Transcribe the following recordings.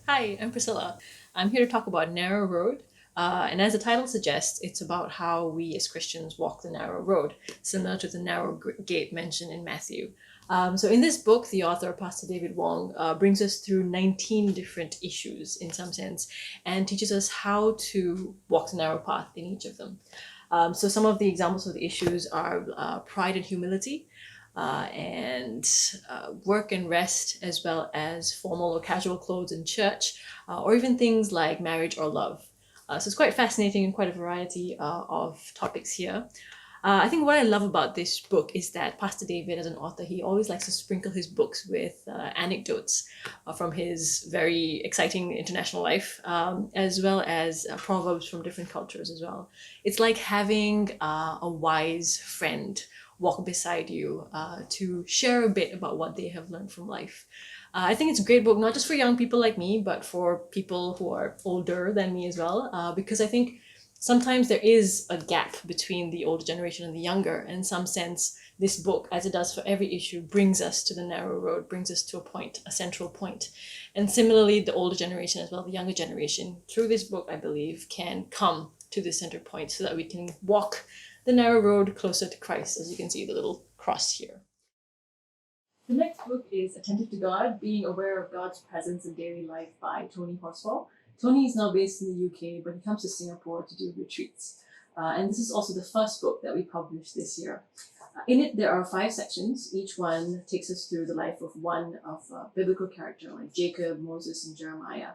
Hi, I'm Priscilla. I'm here to talk about Narrow Road. And as the title suggests, it's about how we as Christians walk the narrow road, similar to the narrow gate mentioned in Matthew. So, in this book, the author, Pastor David Wong, brings us through 19 different issues in some sense and teaches us how to walk the narrow path in each of them. So, some of the examples of the issues are pride and humility, and work and rest, as well as formal or casual clothes in church, or even things like marriage or love. So it's quite fascinating and quite a variety of topics here. I think what I love about this book is that Pastor David, as an author, he always likes to sprinkle his books with anecdotes from his very exciting international life, as well as proverbs from different cultures as well. It's like having a wise friend walk beside you to share a bit about what they have learned from life. I think it's a great book, not just for young people like me, but for people who are older than me as well, because I think sometimes there is a gap between the older generation and the younger. In some sense, this book, as it does for every issue, brings us to the narrow road, brings us to a point, a central point. And similarly, the older generation as well, the younger generation, through this book, I believe, can come to the center point so that we can walk the narrow road closer to Christ, as you can see the little cross here. The next book is Attentive to God, Being Aware of God's Presence in Daily Life by Tony Horsfall. Tony is now based in the UK, but he comes to Singapore to do retreats. And this is also the first book that we published this year. In it, there are 5 sections. Each one takes us through the life of one of a biblical character like Jacob, Moses, and Jeremiah.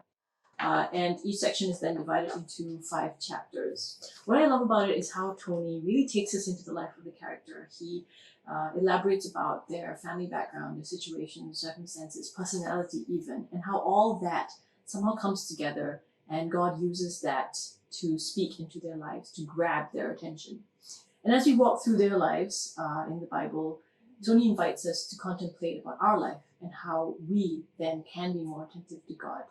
And each section is then divided into 5 chapters. What I love about it is how Tony really takes us into the life of the character. He elaborates about their family background, their situation, circumstances, personality even, and how all that somehow comes together and God uses that to speak into their lives, to grab their attention. And as we walk through their lives in the Bible, Tony invites us to contemplate about our life and how we then can be more attentive to God.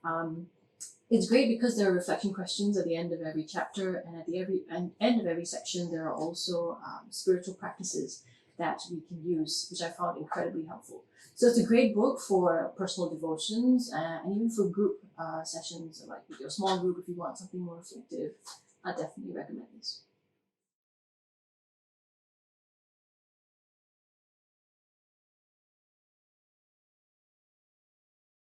Um, it's great because there are reflection questions at the end of every chapter, and at the end of every section, there are also spiritual practices that we can use, which I found incredibly helpful. So it's a great book for personal devotions and even for group sessions, like with your small group if you want something more reflective. I definitely recommend this.